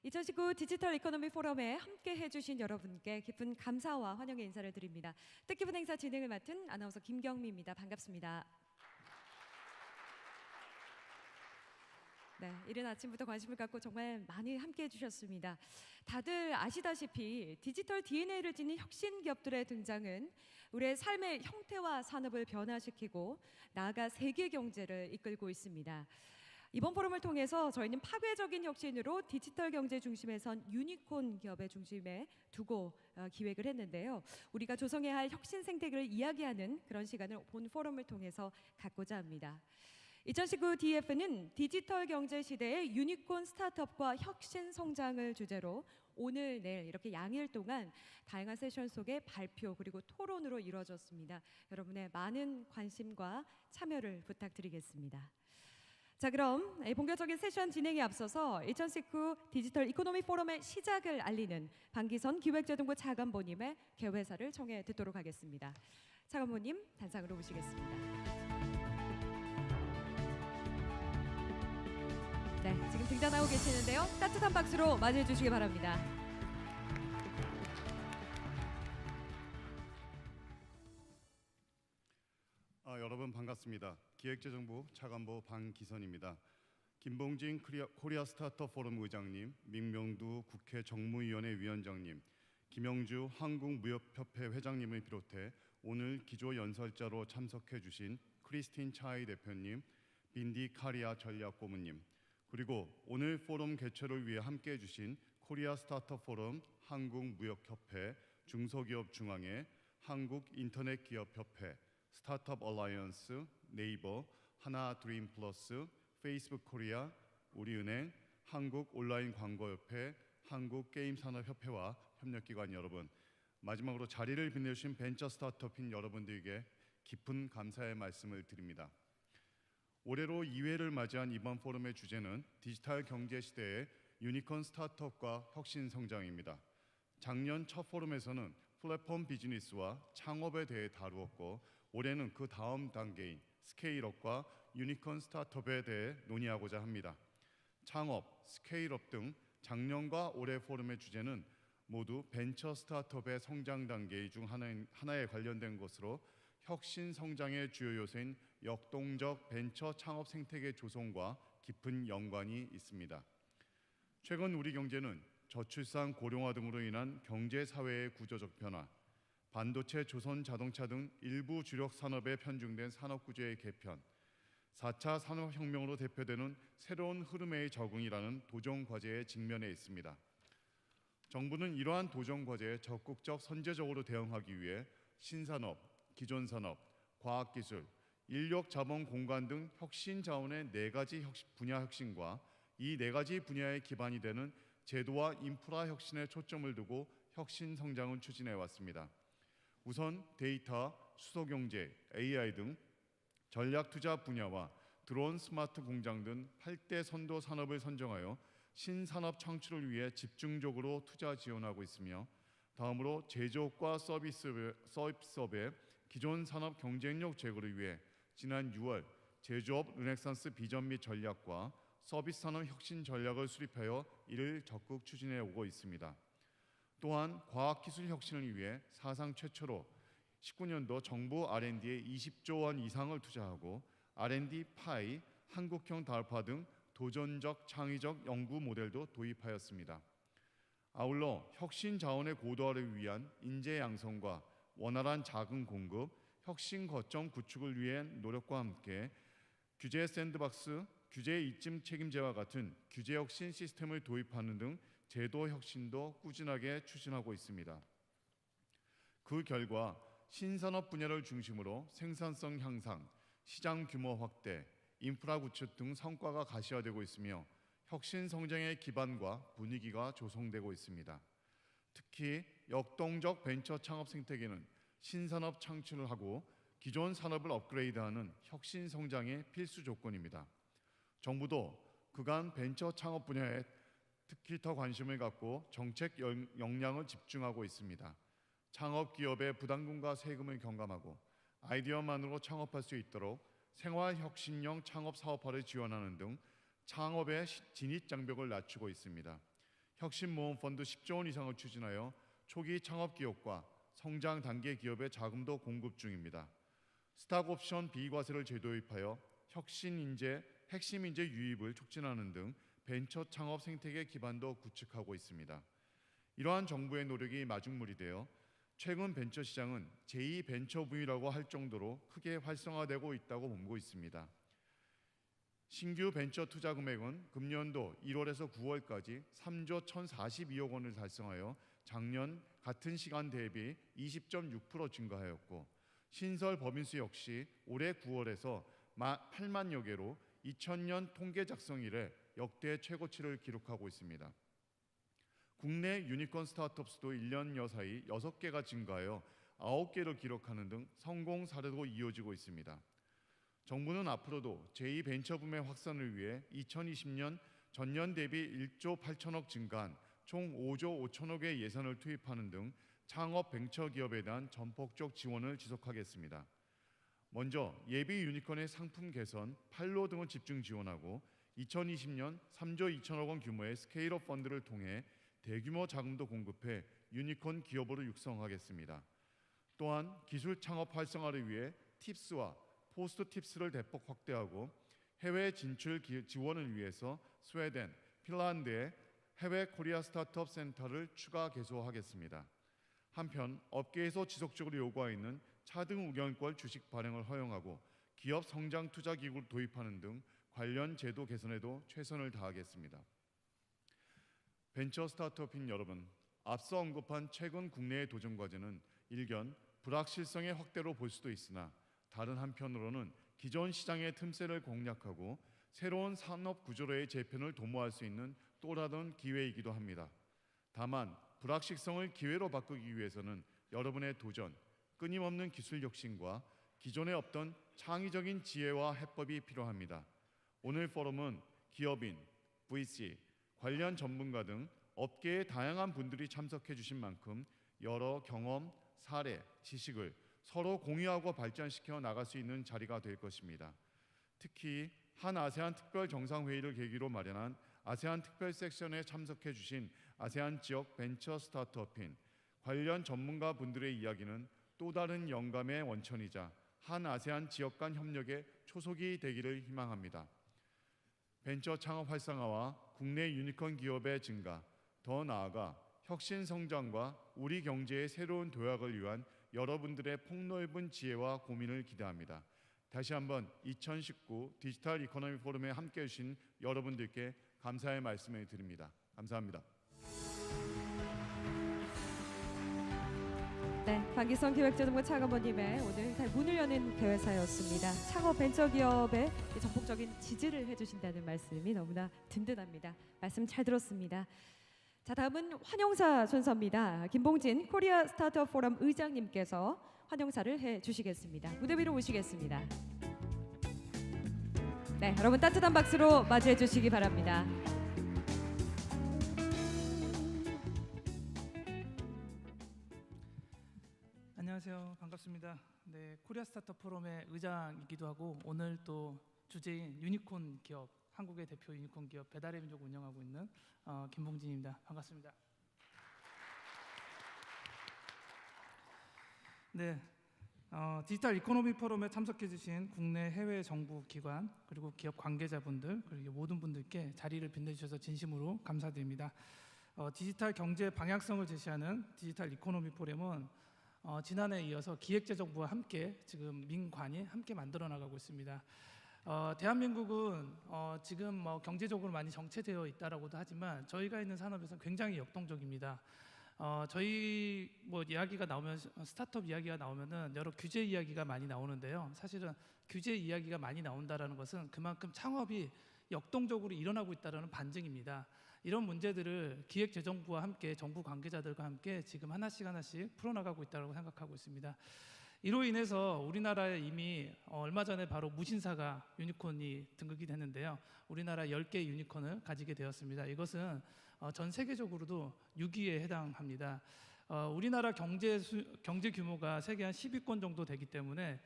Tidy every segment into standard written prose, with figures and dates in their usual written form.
2019 디지털 이코노미 포럼에 함께 해주신 여러분께 깊은 감사와 환영의 인사를 드립니다. 뜻깊은 행사 진행을 맡은 아나운서 김경미입니다. 반갑습니다. 네, 이른 아침부터 관심을 갖고 정말 많이 함께 해주셨습니다. 다들 아시다시피 디지털 DNA를 지닌 혁신 기업들의 등장은 우리의 삶의 형태와 산업을 변화시키고 나아가 세계 경제를 이끌고 있습니다. 이번 포럼을 통해서 저희는 파괴적인 혁신으로 디지털 경제 중심에선 유니콘 기업의 중심에 두고 기획을 했는데요. 우리가 조성해야 할 혁신 생태계를 이야기하는 그런 시간을 본 포럼을 통해서 갖고자 합니다. 2019 DF는 디지털 경제 시대의 유니콘 스타트업과 혁신 성장을 주제로 오늘, 내일 이렇게 양일 동안 다양한 세션 속에 발표 그리고 토론으로 이루어졌습니다. 여러분의 많은 관심과 참여를 부탁드리겠습니다. 자, 그럼 본격적인 세션 진행에 앞서서 2019 디지털 이코노미 포럼의 시작을 알리는 방기선 기획재정부 차관보님의 개회사를 청해 듣도록 하겠습니다. 차관보님 단상으로 모시겠습니다. 네, 지금 등장하고 계시는데요. 따뜻한 박수로 맞이해 주시기 바랍니다. 여러분 반갑습니다. 기획재정부 차관보 방기선입니다. 김봉진 코리아 스타트업 포럼 의장님, 민명두 국회 정무위원회 위원장님, 김영주 한국무역협회 회장님을 비롯해 오늘 기조연설자로 참석해 주신 크리스틴 차이 대표님, 빈디 카리아 전략고문님, 그리고 오늘 포럼 개최를 위해 함께해 주신 코리아 스타트업 포럼, 한국무역협회, 중소기업중앙회, 한국인터넷기업협회, 스타트업 얼라이언스, 네이버, 하나드림플러스, 페이스북 코리아, 우리은행, 한국온라인광고협회, 한국게임산업협회와 협력기관 여러분, 마지막으로 자리를 빛내주신 벤처 스타트업인 여러분들에게 깊은 감사의 말씀을 드립니다. 올해로 2회를 맞이한 이번 포럼의 주제는 디지털 경제 시대의 유니콘 스타트업과 혁신 성장입니다. 작년 첫 포럼에서는 플랫폼 비즈니스와 창업에 대해 다루었고, 올해는 그 다음 단계인 스케일업과 유니콘 스타트업에 대해 논의하고자 합니다. 창업, 스케일업 등 작년과 올해 포럼의 주제는 모두 벤처 스타트업의 성장 단계 중 하나에 관련된 것으로 혁신 성장의 주요 요소인 역동적 벤처 창업 생태계 조성과 깊은 연관이 있습니다. 최근 우리 경제는 저출산, 고령화 등으로 인한 경제 사회의 구조적 변화, 반도체, 조선 자동차 등 일부 주력 산업에 편중된 산업 구조의 개편, 4차 산업혁명으로 대표되는 새로운 흐름의 적응이라는 도전 과제에 직면해 있습니다. 정부는 이러한 도전 과제에 적극적 선제적으로 대응하기 위해 신산업, 기존 산업, 과학기술, 인력 자본 공간 등 혁신 자원의 4가지 분야 혁신과 이 4가지 분야의 기반이 되는 제도와 인프라 혁신에 초점을 두고 혁신 성장을 추진해 왔습니다. 우선 데이터, 수소경제, AI 등 전략 투자 분야와 드론 스마트 공장 등 8대 선도 산업을 선정하여 신산업 창출을 위해 집중적으로 투자 지원하고 있으며, 다음으로 제조업과 서비스업의 기존 산업 경쟁력 제고를 위해 지난 6월 제조업 르네상스 비전 및 전략과 서비스 산업 혁신 전략을 수립하여 이를 적극 추진해 오고 있습니다. 또한 과학기술 혁신을 위해 사상 최초로 19년도 정부 R&D에 20조 원 이상을 투자하고 R&D 파이, 한국형 달파 등 도전적 창의적 연구 모델도 도입하였습니다. 아울러 혁신 자원의 고도화를 위한 인재 양성과 원활한 자금 공급, 혁신 거점 구축을 위한 노력과 함께 규제 샌드박스, 규제 이점 책임제와 같은 규제 혁신 시스템을 도입하는 등 제도 혁신도 꾸준하게 추진하고 있습니다. 그 결과 신산업 분야를 중심으로 생산성 향상, 시장 규모 확대, 인프라 구축 등 성과가 가시화되고 있으며 혁신 성장의 기반과 분위기가 조성되고 있습니다. 특히 역동적 벤처 창업 생태계는 신산업 창출을 하고 기존 산업을 업그레이드하는 혁신 성장의 필수 조건입니다. 정부도 그간 벤처 창업 분야에 특히 더 관심을 갖고 정책 역량을 집중하고 있습니다. 창업 기업의 부담금과 세금을 경감하고 아이디어만으로 창업할 수 있도록 생활혁신형 창업 사업화를 지원하는 등 창업의 진입 장벽을 낮추고 있습니다. 혁신모험 펀드 10조 원 이상을 추진하여 초기 창업 기업과 성장 단계 기업의 자금도 공급 중입니다. 스탁옵션 비과세를 재도입하여 혁신 인재, 핵심 인재 유입을 촉진하는 등 벤처 창업 생태계 기반도 구축하고 있습니다. 이러한 정부의 노력이 마중물이 되어 최근 벤처 시장은 제2 벤처 붐이라고 할 정도로 크게 활성화되고 있다고 보고 있습니다. 신규 벤처 투자 금액은 금년도 1월에서 9월까지 3조 1,042억 원을 달성하여 작년 같은 시간 대비 20.6% 증가하였고, 신설 법인수 역시 올해 9월에서 8만여 개로 2000년 통계 작성 이래 역대 최고치를 기록하고 있습니다. 국내 유니콘 스타트업 수도 1년여 사이 6개가 증가하여 9개를 기록하는 등 성공 사례도 이어지고 있습니다. 정부는 앞으로도 제2 벤처붐의 확산을 위해 2020년 전년 대비 1조 8천억 증가한 총 5조 5천억의 예산을 투입하는 등 창업 벤처 기업에 대한 전폭적 지원을 지속하겠습니다. 먼저 예비 유니콘의 상품 개선, 판로 등을 집중 지원하고 2020년 3조 2천억 원 규모의 스케일업 펀드를 통해 대규모 자금도 공급해 유니콘 기업으로 육성하겠습니다. 또한 기술 창업 활성화를 위해 팁스와 포스트 팁스를 대폭 확대하고 해외 진출 지원을 위해서 스웨덴, 핀란드의 해외 코리아 스타트업 센터를 추가 개소하겠습니다. 한편 업계에서 지속적으로 요구하고 있는 차등 우경권 주식 발행을 허용하고 기업 성장 투자 기구를 도입하는 등 관련 제도 개선에도 최선을 다하겠습니다. 벤처 스타트업인 여러분, 앞서 언급한 최근 국내의 도전 과제는 일견 불확실성의 확대로 볼 수도 있으나 다른 한편으로는 기존 시장의 틈새를 공략하고 새로운 산업 구조로의 재편을 도모할 수 있는 또 다른 기회이기도 합니다. 다만 불확실성을 기회로 바꾸기 위해서는 여러분의 도전, 끊임없는 기술 혁신과 기존에 없던 창의적인 지혜와 해법이 필요합니다. 오늘 포럼은 기업인, VC, 관련 전문가 등 업계의 다양한 분들이 참석해 주신 만큼 여러 경험, 사례, 지식을 서로 공유하고 발전시켜 나갈 수 있는 자리가 될 것입니다. 특히 한 아세안 특별 정상회의를 계기로 마련한 아세안 특별 섹션에 참석해 주신 아세안 지역 벤처 스타트업인 관련 전문가 분들의 이야기는 또 다른 영감의 원천이자 한 아세안 지역 간 협력의 초석이 되기를 희망합니다. 벤처 창업 활성화와 국내 유니콘 기업의 증가, 더 나아가 혁신 성장과 우리 경제의 새로운 도약을 위한 여러분들의 폭넓은 지혜와 고민을 기대합니다. 다시 한번 2019 디지털 이코노미 포럼에 함께해 주신 여러분들께 감사의 말씀을 드립니다. 감사합니다. 네, 박기성 기획자동부 창업원님의 오늘 잘 문을 여는 대회사였습니다. 창업 벤처기업의 전폭적인 지지를 해주신다는 말씀이 너무나 든든합니다. 말씀 잘 들었습니다. 자, 다음은 환영사 순서입니다. 김봉진 코리아 스타트업 포럼 의장님께서 환영사를 해주시겠습니다. 무대 위로 오시겠습니다. 네, 여러분 따뜻한 박수로 맞이해 주시기 바랍니다. 안녕하세요. 반갑습니다. 네, 코리아 스타트업 포럼의 의장이기도 하고 오늘 또 주제인 유니콘 기업, 한국의 대표 유니콘 기업 배달의 민족 운영하고 있는 김봉진입니다. 반갑습니다. 네, 디지털 이코노미 포럼에 참석해주신 국내 해외 정부 기관 그리고 기업 관계자분들 그리고 모든 분들께 자리를 빛내주셔서 진심으로 감사드립니다. 디지털 경제 방향성을 제시하는 디지털 이코노미 포럼은 지난해에 이어서 기획재정부와 함께 지금 민관이 함께 만들어 나가고 있습니다. 대한민국은 지금 경제적으로 많이 정체되어 있다라고도 하지만 저희가 있는 산업에서 굉장히 역동적입니다. 저희 이야기가 나오면 스타트업 이야기가 나오면은 여러 규제 이야기가 많이 나오는데요. 사실은 규제 이야기가 많이 나온다라는 것은 그만큼 창업이 역동적으로 일어나고 있다라는 반증입니다. 이런 문제들을 기획재정부와 함께 정부 관계자들과 함께 지금 하나씩 풀어나가고 있다고 생각하고 있습니다. 이로 인해서 우리나라에 이미 얼마 전에 바로 무신사가 유니콘이 등극이 됐는데요. 우리나라 10개 유니콘을 가지게 되었습니다. 이것은 전 세계적으로도 6위에 해당합니다. 우리나라 경제 규모가 세계 한 10위권 정도 되기 때문에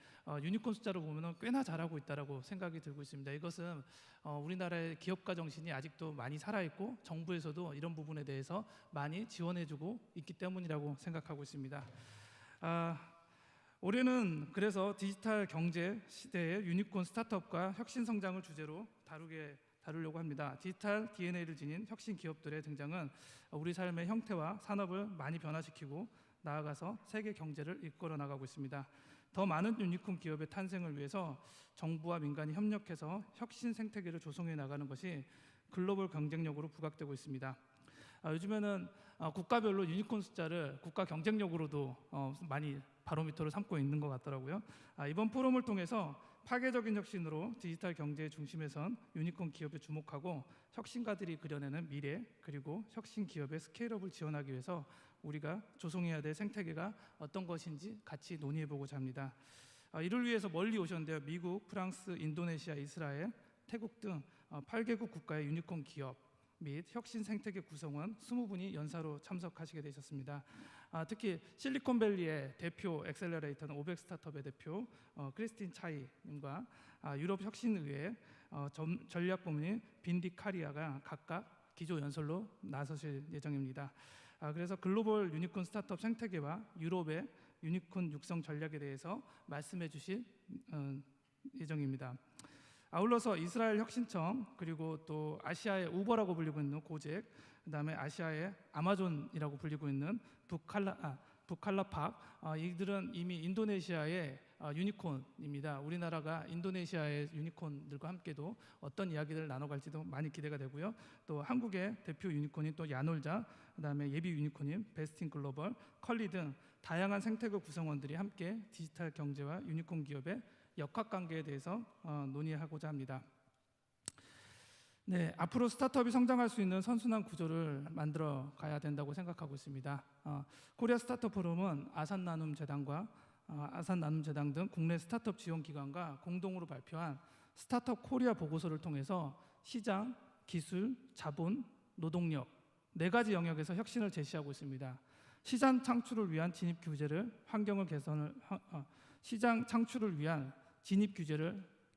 유니콘 숫자로 보면 꽤나 잘하고 있다라고 생각이 들고 있습니다. 이것은 우리나라의 기업가 정신이 아직도 많이 살아있고 정부에서도 이런 부분에 대해서 많이 지원해주고 있기 때문이라고 생각하고 있습니다. 올해는 그래서 디지털 경제 시대의 유니콘 스타트업과 혁신 성장을 주제로 다루려고 합니다. 디지털 DNA를 지닌 혁신 기업들의 등장은 우리 삶의 형태와 산업을 많이 변화시키고 나아가서 세계 경제를 이끌어 나가고 있습니다. 더 많은 유니콘 기업의 탄생을 위해서 정부와 민간이 협력해서 혁신 생태계를 조성해 나가는 것이 글로벌 경쟁력으로 부각되고 있습니다. 요즘에는 국가별로 유니콘 숫자를 국가 경쟁력으로도 많이 바로미터로 삼고 있는 것 같더라고요. 이번 포럼을 통해서 파괴적인 혁신으로 디지털 경제의 중심에 선 유니콘 기업에 주목하고 혁신가들이 그려내는 미래 그리고 혁신 기업의 스케일업을 지원하기 위해서 우리가 조성해야 될 생태계가 어떤 것인지 같이 논의해보고자 합니다. 이를 위해서 멀리 오셨는데요. 미국, 프랑스, 인도네시아, 이스라엘, 태국 등 8개국 국가의 유니콘 기업 및 혁신 생태계 구성원 20분이 연사로 참석하시게 되셨습니다. 특히 실리콘밸리의 대표 엑셀러레이터는 500 스타트업의 대표 크리스틴 차이님과 유럽 혁신의회 전략부문인 빈디 카리아가 각각 기조 연설로 나서실 예정입니다. 그래서 글로벌 유니콘 스타트업 생태계와 유럽의 유니콘 육성 전략에 대해서 말씀해 주실 예정입니다. 아울러서 이스라엘 혁신청 그리고 또 아시아의 우버라고 불리고 있는 고잭, 그다음에 아시아의 아마존이라고 불리고 있는 부칼라팍, 이들은 이미 인도네시아의 유니콘입니다. 우리나라가 인도네시아의 유니콘들과 함께도 어떤 이야기를 나눠갈지도 많이 기대가 되고요. 또 한국의 대표 유니콘인 또 야놀자, 그다음에 예비 유니콘인 베스틴 글로벌, 컬리 등 다양한 생태계 구성원들이 함께 디지털 경제와 유니콘 기업의 역학관계에 대해서 논의하고자 합니다. 네, 앞으로 스타트업이 성장할 수 있는 선순환 구조를 만들어 가야 된다고 생각하고 있습니다. 코리아 스타트업 포럼은 아산나눔재단과 아산나눔재단 등 국내 스타트업 지원 기관과 공동으로 발표한 스타트업 코리아 보고서를 통해서 시장, 기술, 자본, 노동력 4가지 영역에서 혁신을 제시하고 있습니다. 시장 창출을 위한 진입 규제를 시장 창출을 위한 진입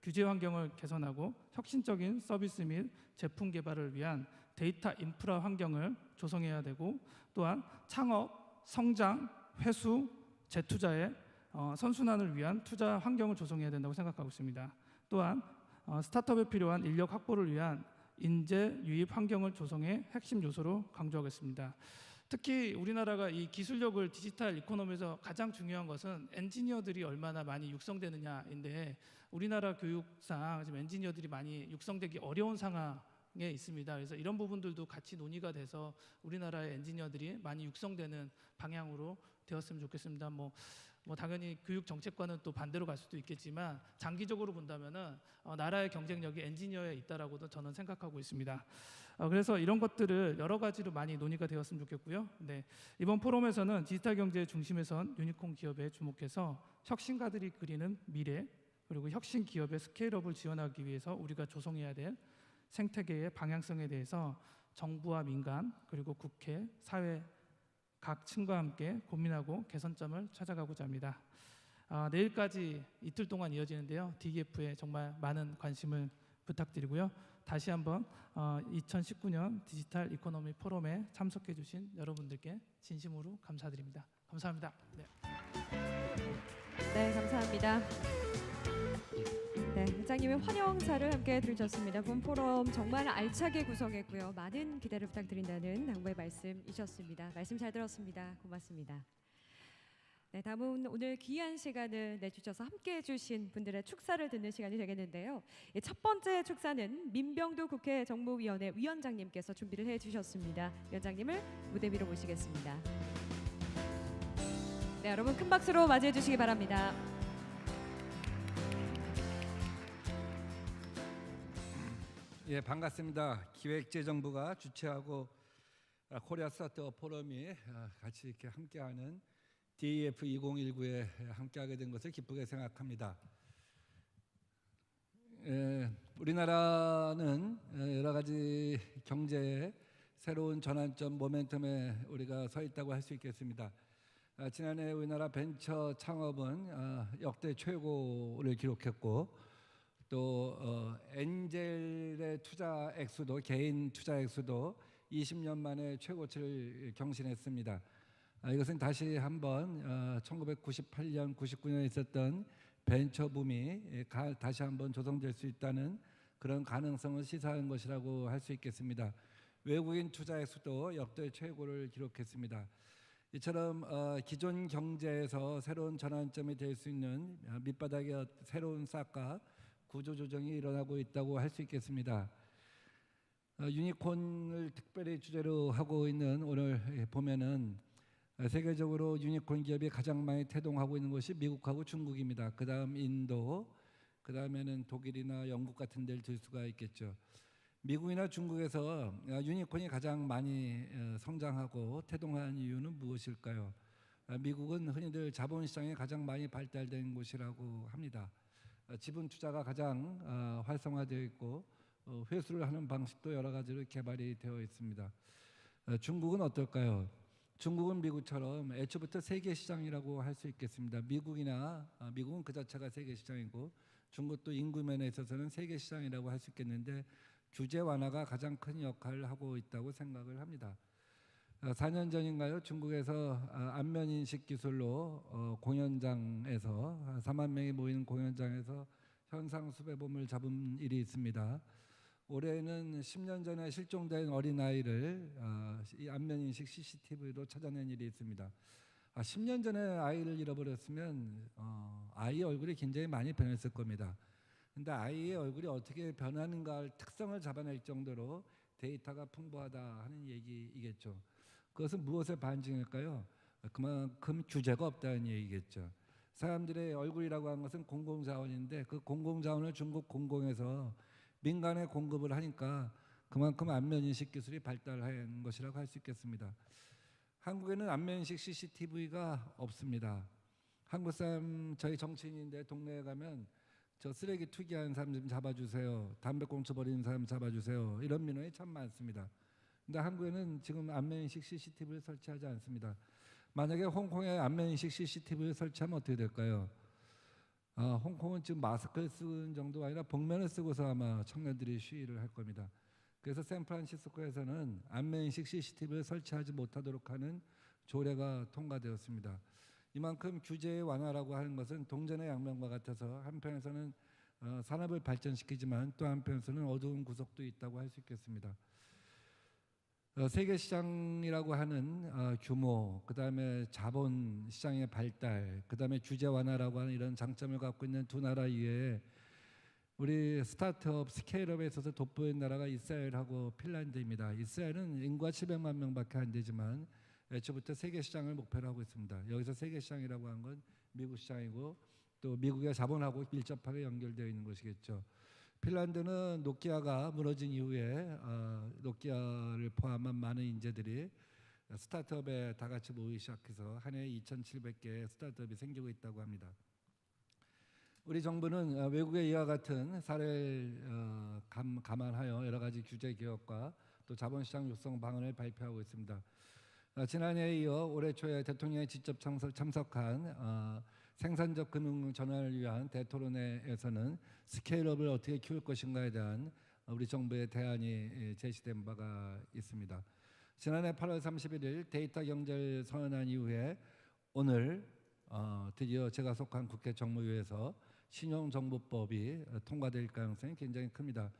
규제 환경을 개선하고 혁신적인 서비스 및 제품 개발을 위한 데이터 인프라 환경을 조성해야 되고 또한 창업, 성장, 회수, 재투자의 선순환을 위한 투자 환경을 조성해야 된다고 생각하고 있습니다. 또한 스타트업에 필요한 인력 확보를 위한 인재 유입 환경을 조성해 핵심 요소로 강조하겠습니다. 특히 우리나라가 이 기술력을 디지털 이코노미에서 가장 중요한 것은 엔지니어들이 얼마나 많이 육성되느냐인데 우리나라 교육상 지금 엔지니어들이 많이 육성되기 어려운 상황에 있습니다. 그래서 이런 부분들도 같이 논의가 돼서 우리나라의 엔지니어들이 많이 육성되는 방향으로 되었으면 좋겠습니다. 뭐 당연히 교육 정책과는 또 반대로 갈 수도 있겠지만 장기적으로 본다면은 나라의 경쟁력이 엔지니어에 있다라고도 저는 생각하고 있습니다. 그래서 이런 것들을 여러 가지로 많이 논의가 되었으면 좋겠고요. 네, 이번 포럼에서는 디지털 경제의 중심에 선 유니콘 기업에 주목해서 혁신가들이 그리는 미래 그리고 혁신 기업의 스케일업을 지원하기 위해서 우리가 조성해야 될 생태계의 방향성에 대해서 정부와 민간 그리고 국회, 사회 각 층과 함께 고민하고 개선점을 찾아가고자 합니다. 내일까지 이틀 동안 이어지는데요. DEF에 정말 많은 관심을 부탁드리고요. 다시 한번 2019년 디지털 이코노미 포럼에 참석해 주신 여러분들께 진심으로 감사드립니다. 감사합니다. 네. 네, 감사합니다. 네, 회장님의 환영사를 함께 들으셨습니다. 본 포럼 정말 알차게 구성했고요. 많은 기대를 부탁드린다는 당부의 말씀이셨습니다. 말씀 잘 들었습니다. 고맙습니다. 네, 다음은 오늘 귀한 시간을 내주셔서 함께해 주신 분들의 축사를 듣는 시간이 되겠는데요. 첫 번째 축사는 민병두 국회 정무위원회 위원장님께서 준비를 해주셨습니다. 위원장님을 무대 위로 모시겠습니다. 네, 여러분 큰 박수로 맞이해 주시기 바랍니다. 예, 반갑습니다. 기획재정부가 주최하고 코리아 스타트업 포럼이 같이 이렇게 함께하는 DEF 2019에 함께하게 된 것을 기쁘게 생각합니다. 우리나라는 여러 가지 경제 새로운 전환점 모멘텀에 우리가 서 있다고 할 수 있겠습니다. 지난해 우리나라 벤처 창업은 역대 최고를 기록했고 또 엔젤의 투자 액수도 개인 투자 액수도 20년 만에 최고치를 경신했습니다. 이것은 다시 한번 1998년, 99년에 있었던 벤처 붐이 다시 한번 조성될 수 있다는 그런 가능성을 시사한 것이라고 할 수 있겠습니다. 외국인 투자 액수도 역대 최고를 기록했습니다. 이처럼 기존 경제에서 새로운 전환점이 될 수 있는 밑바닥의 새로운 싹과 구조 조정이 일어나고 있다고 할 수 있겠습니다. 유니콘을 특별히 주제로 하고 있는 오늘 보면은 세계적으로 유니콘 기업이 가장 많이 태동하고 있는 것이 미국하고 중국입니다. 그다음 인도, 그다음에는 독일이나 영국 같은 데를 들 수가 있겠죠. 미국이나 중국에서 유니콘이 가장 많이 성장하고 태동한 이유는 무엇일까요? 미국은 흔히들 자본시장이 가장 많이 발달된 곳이라고 합니다. 지분 투자가 가장 활성화되어 있고 회수를 하는 방식도 여러 가지로 개발이 되어 있습니다. 중국은 어떨까요? 중국은 미국처럼 애초부터 세계 시장이라고 할 수 있겠습니다. 미국은 그 자체가 세계 시장이고 중국도 인구면에 있어서는 세계 시장이라고 할 수 있겠는데 규제 완화가 가장 큰 역할을 하고 있다고 생각을 합니다. 4년 전인가요? 중국에서 안면 인식 기술로 공연장에서 4만 명이 모이는 공연장에서 현상 수배범을 잡은 일이 있습니다. 올해는 10년 전에 실종된 어린아이를 이 안면인식 CCTV로 찾아낸 일이 있습니다. 10년 전에 아이를 잃어버렸으면 아이 얼굴이 굉장히 많이 변했을 겁니다. 근데 아이의 얼굴이 어떻게 변하는가 특성을 잡아낼 정도로 데이터가 풍부하다 하는 얘기이겠죠. 그것은 무엇의 반증일까요? 그만큼 규제가 없다는 얘기겠죠. 사람들의 얼굴이라고 하는 것은 공공자원인데 그 공공자원을 중국 공공에서 민간에 공급을 하니까 그만큼 안면인식 기술이 발달한 것이라고 할 수 있겠습니다. 한국에는 안면인식 CCTV가 없습니다. 한국 사람 저희 정치인인데 동네에 가면 저 쓰레기 투기하는 사람 좀 잡아주세요. 담배꽁초 버리는 사람 잡아주세요. 이런 민원이 참 많습니다. 근데 한국에는 지금 안면인식 CCTV를 설치하지 않습니다. 만약에 홍콩에 안면인식 CCTV를 설치하면 어떻게 될까요? 홍콩은 지금 마스크를 쓰는 정도가 아니라 복면을 쓰고서 아마 청년들이 시위를 할 겁니다. 그래서 샌프란시스코에서는 안면인식 CCTV를 설치하지 못하도록 하는 조례가 통과되었습니다. 이만큼 규제의 완화라고 하는 것은 동전의 양면과 같아서 한편에서는 산업을 발전시키지만 또 한편에서는 어두운 구석도 있다고 할 수 있겠습니다. 세계 시장이라고 하는 규모, 그다음에 자본 시장의 발달, 그다음에 규제 완화라고 하는 이런 장점을 갖고 있는 두 나라 이외에 우리 스타트업, 스케일업에 있어서 돋보이는 나라가 이스라엘하고 핀란드입니다. 이스라엘은 인구가 700만 명밖에 안 되지만 애초부터 세계 시장을 목표로 하고 있습니다. 여기서 세계 시장이라고 하는 건 미국 시장이고 또 미국의 자본하고 밀접하게 연결되어 있는 것이겠죠. 핀란드는 노키아가 무너진 이후에 노키아를 포함한 많은 인재들이 스타트업에 다 같이 모이기 시작해서 한 해에 2,700개의 스타트업이 생기고 있다고 합니다. 우리 정부는 외국의 이와 같은 사례를 감안하여 여러 가지 규제 개혁과 또 자본시장 육성 방안을 발표하고 있습니다. 지난해에 이어 올해 초에 대통령이 직접 참석한 생산적 금융 전환을 위한 대토론회에서는 스케일업을 어떻게 키울 것인가에 대한 우리 정부의 대안이 제시된 바가 있습니다. 지난해 8월 31일 데이터 경제를 선언한 이후에 오늘 드디어 제가 속한 국회 정무위에서 신용정보법이 통과될 가능성이 굉장히 큽니다.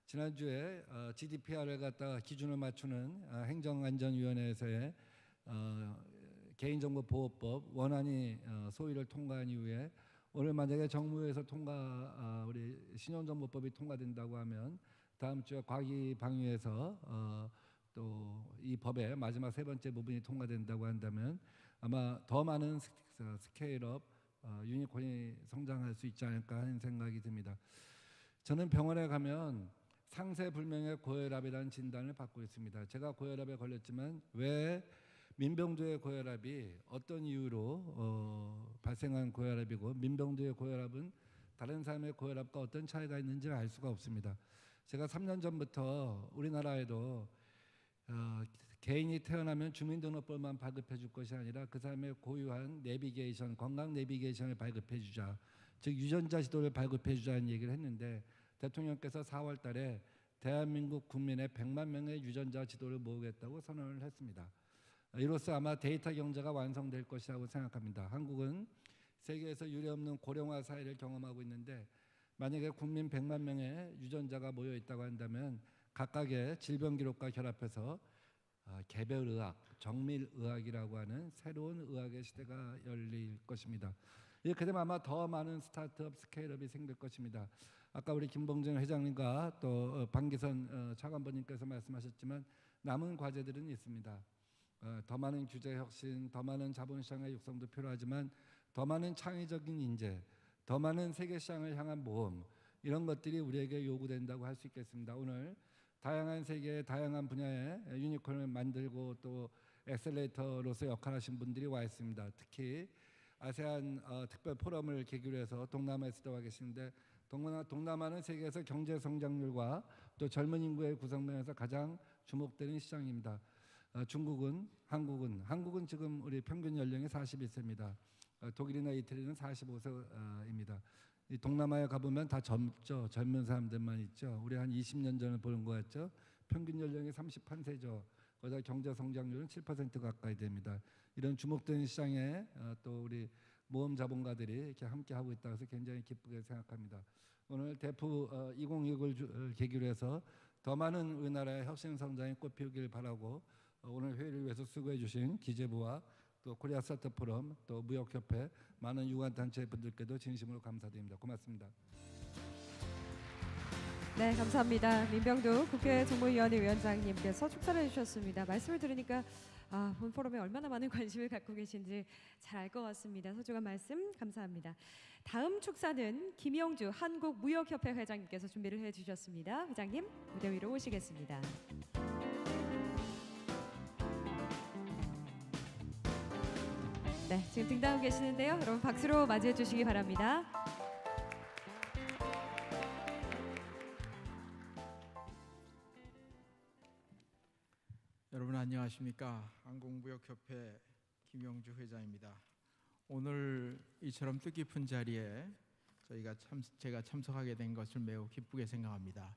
지난주에 GDPR을 갖다가 기준을 맞추는 행정안전위원회에서의 개인정보보호법 원안이 소위를 통과한 이후에 오늘 만약에 정무위에서 우리 신용정보법이 통과된다고 하면 다음 주에 과기방위에서 또 이 법의 마지막 세 번째 부분이 통과된다고 한다면 아마 더 많은 스케일업 유니콘이 성장할 수 있지 않을까 하는 생각이 듭니다. 저는 병원에 가면 상세불명의 고혈압이라는 진단을 받고 있습니다. 제가 고혈압에 걸렸지만 왜 민병두의 고혈압이 어떤 이유로 발생한 고혈압이고 민병두의 고혈압은 다른 사람의 고혈압과 어떤 차이가 있는지 알 수가 없습니다. 제가 3년 전부터 우리나라에도 개인이 태어나면 주민등록번호만 발급해 줄 것이 아니라 그 사람의 고유한 내비게이션, 건강 내비게이션을 발급해 주자. 즉 유전자 지도를 발급해 주자는 얘기를 했는데 대통령께서 4월 달에 대한민국 국민의 100만 명의 유전자 지도를 모으겠다고 선언을 했습니다. 이로써 아마 데이터 경제가 완성될 것이라고 생각합니다. 한국은 세계에서 유례없는 고령화 사회를 경험하고 있는데 만약에 국민 100만 명의 유전자가 모여 있다고 한다면 각각의 질병 기록과 결합해서 개별의학, 정밀의학이라고 하는 새로운 의학의 시대가 열릴 것입니다. 이렇게 되면 아마 더 많은 스타트업, 스케일업이 생길 것입니다. 아까 우리 김봉진 회장님과 또 방기선 차관보님께서 말씀하셨지만 남은 과제들은 있습니다. 더 많은 규제 혁신, 더 많은 자본시장의 육성도 필요하지만 더 많은 창의적인 인재, 더 많은 세계 시장을 향한 모험 이런 것들이 우리에게 요구된다고 할 수 있겠습니다. 오늘 다양한 세계의 다양한 분야의 유니콘을 만들고 또 엑셀레이터로서 역할하신 분들이 와 있습니다. 특히 아세안 특별 포럼을 계기로 해서 동남아에 수도와 계시는데 동남아는 세계에서 경제 성장률과 또 젊은 인구의 구성면에서 가장 주목되는 시장입니다. 중국은, 한국은 지금 우리 평균 연령이 41세입니다. 독일이나 이태리는 45세입니다. 이 동남아에 가보면 다 젊죠. 젊은 사람들만 있죠. 우리 한 20년 전에 보는 거 같죠. 평균 연령이 31세죠. 거기다 경제 성장률은 7% 가까이 됩니다. 이런 주목되는 시장에 또 우리 모험 자본가들이 이렇게 함께 하고 있다고 해서 굉장히 기쁘게 생각합니다. 오늘 대프 2020을 계기로 해서 더 많은 우리나라의 혁신 성장이 꽃피우길 바라고 오늘 회의를 위해서 수고해 주신 기재부와 또 코리아 스타트업 포럼 또 무역협회 많은 유관단체 분들께도 진심으로 감사드립니다. 고맙습니다. 네, 감사합니다. 민병두 국회 정무위원회 위원장님께서 축사를 해주셨습니다. 말씀을 들으니까 본 포럼에 얼마나 많은 관심을 갖고 계신지 잘 알 것 같습니다. 소중한 말씀 감사합니다. 다음 축사는 김영주 한국무역협회 회장님께서 준비를 해주셨습니다. 회장님 무대 위로 오시겠습니다. 네, 지금 등단하고 계시는데요. 여러분 박수로 맞이해 주시기 바랍니다. 여러분 안녕하십니까? 한국무역협회 김영주 회장입니다. 오늘 이처럼 뜻깊은 자리에 제가 참석하게 된 것을 매우 기쁘게 생각합니다.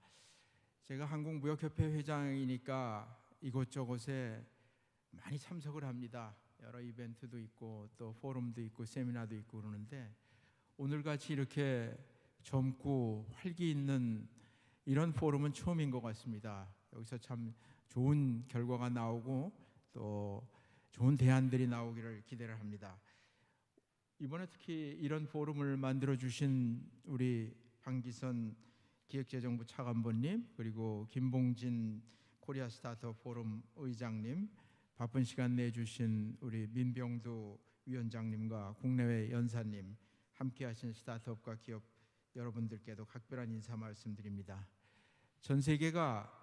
제가 한국무역협회 회장이니까 이곳저곳에 많이 참석을 합니다. 여러 이벤트도 있고 또 포럼도 있고 세미나도 있고 그러는데 오늘같이 이렇게 젊고 활기 있는 이런 포럼은 처음인 것 같습니다. 여기서 참 좋은 결과가 나오고 또 좋은 대안들이 나오기를 기대를 합니다. 이번에 특히 이런 포럼을 만들어 주신 우리 방기선 기획재정부 차관보님 그리고 김봉진 코리아 스타트업 포럼 의장님 바쁜 시간 내주신 우리 민병두 위원장님과 국내외 연사님 함께하신 스타트업과 기업 여러분들께도 각별한 인사 말씀드립니다. 전 세계가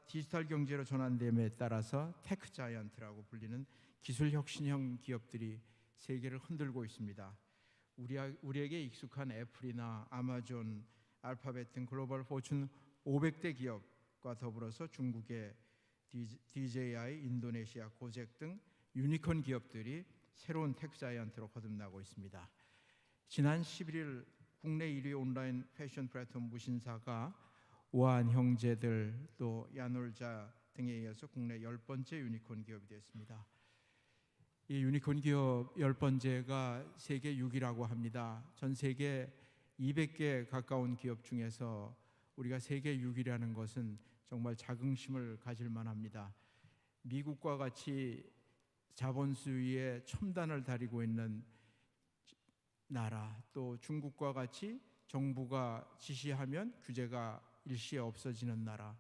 디지털 경제로 전환됨에 따라서 테크 자이언트라고 불리는 기술 혁신형 기업들이 세계를 흔들고 있습니다. 우리에게 익숙한 애플이나 아마존, 알파벳 등 글로벌 포춘 500대 기업과 더불어서 중국의 DJI, 인도네시아, 고잭 등 유니콘 기업들이 새로운 테크 자이언트로 거듭나고 있습니다. 지난 11일 국내 1위 온라인 패션 플랫폼 무신사가 우아한 형제들 또 야놀자 등에 이어서 국내 10번째 유니콘 기업이 됐습니다. 이 유니콘 기업 10번째가 세계 6위라고 합니다. 전 세계 200개 가까운 기업 중에서 우리가 세계 6위라는 것은 정말 자긍심을 가질 만합니다. 미국과 같이 자본 수위에 첨단을 다리고 있는 나라, 또 중국과 같이 정부가 지시하면 규제가 일시에 없어지는 나라,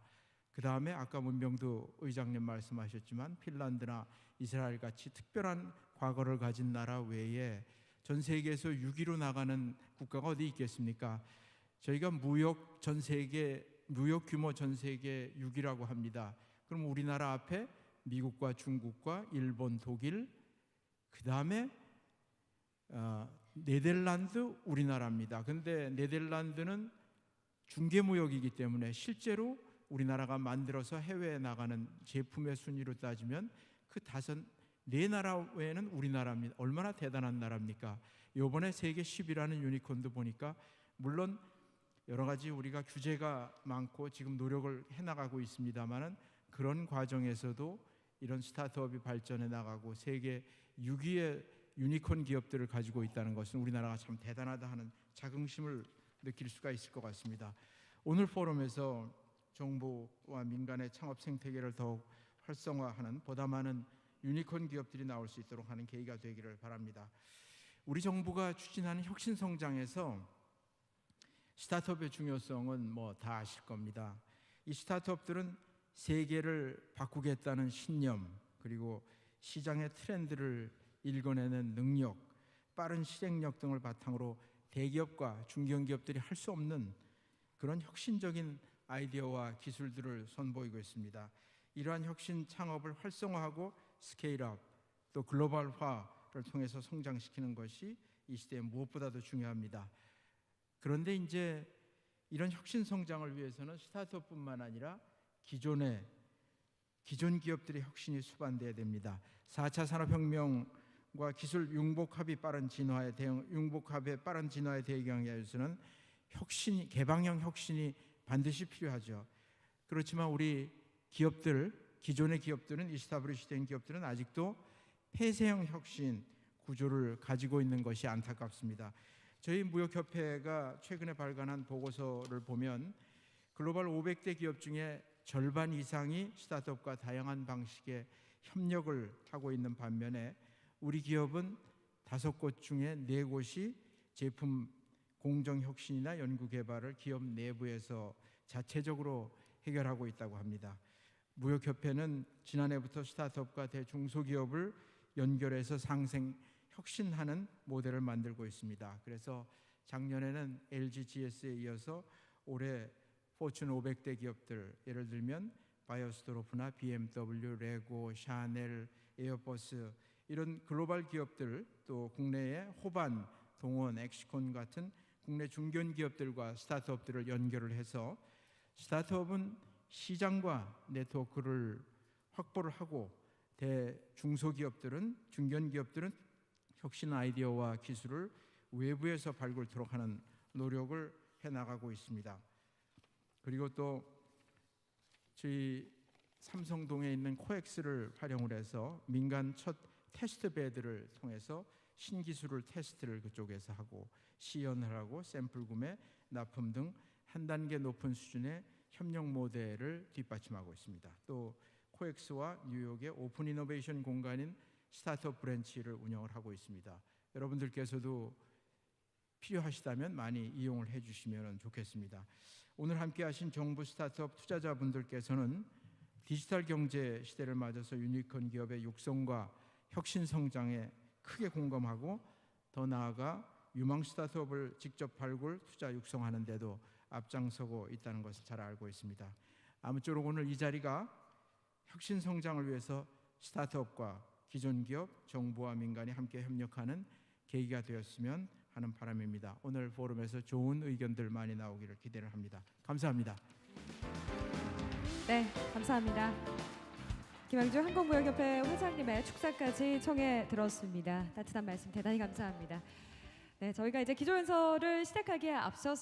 그 다음에 아까 문병두 의장님 말씀하셨지만 핀란드나 이스라엘 같이 특별한 과거를 가진 나라 외에 전 세계에서 6위로 나가는 국가가 어디 있겠습니까? 저희가 무역 규모 전 세계 6위라고 합니다. 그럼 우리나라 앞에 미국과 중국과 일본, 독일, 그 다음에 네덜란드, 우리나라입니다. 그런데 네덜란드는 중개무역이기 때문에 실제로 우리나라가 만들어서 해외에 나가는 제품의 순위로 따지면 그 네 나라 외에는 우리나라입니다. 얼마나 대단한 나라입니까? 이번에 세계 10이라는 유니콘도 보니까 물론 여러 가지 우리가 규제가 많고 지금 노력을 해나가고 있습니다만은 그런 과정에서도 이런 스타트업이 발전해 나가고 세계 6위의 유니콘 기업들을 가지고 있다는 것은 우리나라가 참 대단하다 하는 자긍심을 느낄 수가 있을 것 같습니다. 오늘 포럼에서 정부와 민간의 창업 생태계를 더욱 활성화하는 보다 많은 유니콘 기업들이 나올 수 있도록 하는 계기가 되기를 바랍니다. 우리 정부가 추진하는 혁신 성장에서 스타트업의 중요성은 뭐 다 아실 겁니다. 이 스타트업들은 세계를 바꾸겠다는 신념, 그리고 시장의 트렌드를 읽어내는 능력, 빠른 실행력 등을 바탕으로 대기업과 중견기업들이 할 수 없는 그런 혁신적인 아이디어와 기술들을 선보이고 있습니다. 이러한 혁신 창업을 활성화하고 스케일업 또 글로벌화를 통해서 성장시키는 것이 이 시대에 무엇보다도 중요합니다. 그런데 이제 이런 혁신 성장을 위해서는 스타트업뿐만 아니라 기존 기업들의 혁신이 수반돼야 됩니다. 4차 산업혁명과 기술 융복합의 빠른 진화에 대응하기 위해서는 개방형 혁신이 반드시 필요하죠. 그렇지만 우리 기존의 기업들은 이스타블리시 된 기업들은 아직도 폐쇄형 혁신 구조를 가지고 있는 것이 안타깝습니다. 저희 무역협회가 최근에 발간한 보고서를 보면 글로벌 500대 기업 중에 절반 이상이 스타트업과 다양한 방식의 협력을 하고 있는 반면에 우리 기업은 5곳 중에 4곳이 제품 공정 혁신이나 연구 개발을 기업 내부에서 자체적으로 해결하고 있다고 합니다. 무역협회는 지난해부터 스타트업과 대중소기업을 연결해서 상생 혁신하는 모델을 만들고 있습니다. 그래서 작년에는 LG GS에 이어서 올해 포춘 500대 기업들, 예를 들면 바이오스토로프나 BMW, 레고, 샤넬, 에어버스 이런 글로벌 기업들, 또 국내의 호반, 동원, 엑시콘 같은 국내 중견 기업들과 스타트업들을 연결을 해서 스타트업은 시장과 네트워크를 확보를 하고 중소기업들은 중견 기업들은 혁신 아이디어와 기술을 외부에서 발굴토록 하는 노력을 해나가고 있습니다. 그리고 또 저희 삼성동에 있는 코엑스를 활용을 해서 민간 첫 테스트 베드를 통해서 신기술을 테스트를 그쪽에서 하고 시연을 하고 샘플 구매, 납품 등 한 단계 높은 수준의 협력 모델을 뒷받침하고 있습니다. 또 코엑스와 뉴욕의 오픈 이노베이션 공간인 스타트업 브랜치를 운영을 하고 있습니다. 여러분들께서도 필요하시다면 많이 이용을 해주시면 좋겠습니다. 오늘 함께하신 정부 스타트업 투자자분들께서는 디지털 경제 시대를 맞아서 유니콘 기업의 육성과 혁신 성장에 크게 공감하고 더 나아가 유망 스타트업을 직접 발굴, 투자 육성하는 데도 앞장서고 있다는 것을 잘 알고 있습니다. 아무쪼록 오늘 이 자리가 혁신 성장을 위해서 스타트업과 기존 기업, 정부와 민간이 함께 협력하는 계기가 되었으면 하는 바람입니다. 오늘 포럼에서 좋은 의견들 많이 나오기를 기대를 합니다. 감사합니다. 네, 감사합니다. 김양주 항공무역협회 회장님의 축사까지 청해 들었습니다. 따뜻한 말씀 대단히 감사합니다. 네, 저희가 이제 기조연설을 시작하기에 앞서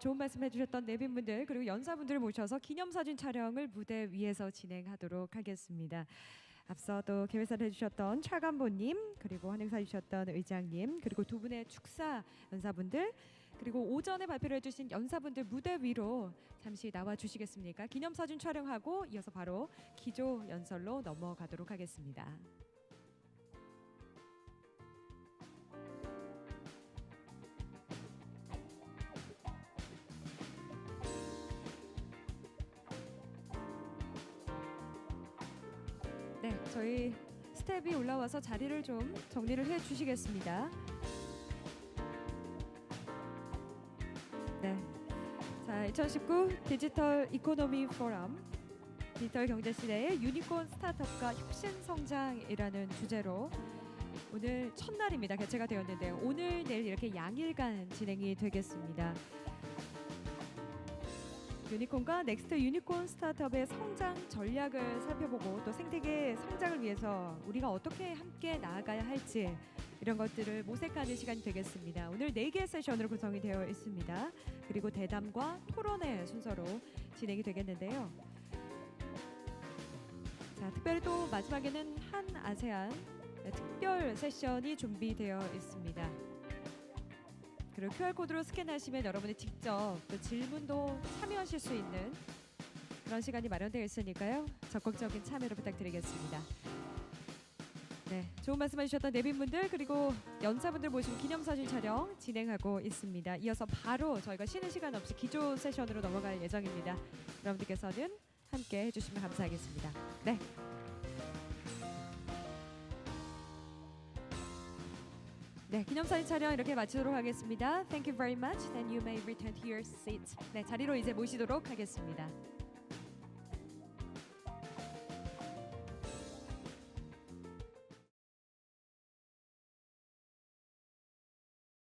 좋은 말씀 해주셨던 내빈분들 그리고 연사분들을 모셔서 기념사진 촬영을 무대 위에서 진행하도록 하겠습니다. 앞서 또 개회사를 해주셨던 차관보님 그리고 환행사 해주셨던 의장님 그리고 두 분의 축사 연사분들 그리고 오전에 발표를 해주신 연사분들 무대 위로 잠시 나와 주시겠습니까? 기념사진 촬영하고 이어서 바로 기조연설로 넘어가도록 하겠습니다. 네, 저희 스텝이 올라와서 자리를 좀 정리를 해 주시겠습니다. 네, 자 2019 디지털 이코노미 포럼 디지털 경제 시대의 유니콘 스타트업과 혁신 성장이라는 주제로 오늘 첫날입니다. 개최가 되었는데요. 오늘 내일 이렇게 양일간 진행이 되겠습니다. 유니콘과 넥스트 유니콘 스타트업의 성장 전략을 살펴보고 또 생태계 성장을 위해서 우리가 어떻게 함께 나아가야 할지 이런 것들을 모색하는 시간이 되겠습니다. 오늘 4개의 세션으로 구성이 되어 있습니다. 그리고 대담과 토론의 순서로 진행이 되겠는데요. 자, 특별히 또 마지막에는 한 아세안 특별 세션이 준비되어 있습니다. 그리고 QR코드로 스캔하시면 여러분이 직접 또 질문도 참여하실 수 있는 그런 시간이 마련되어 있으니까요. 적극적인 참여를 부탁드리겠습니다. 네, 좋은 말씀 해주셨던 내빈분들 그리고 연사분들 모시고 기념사진 촬영 진행하고 있습니다. 이어서 바로 저희가 쉬는 시간 없이 기조 세션으로 넘어갈 예정입니다. 여러분들께서는 함께 해주시면 감사하겠습니다. 네. 네, 기념사진 촬영 이렇게 마치도록 하겠습니다. Thank you very much. Then you may return to your seats. 네, 자리로 이제 모시도록 하겠습니다.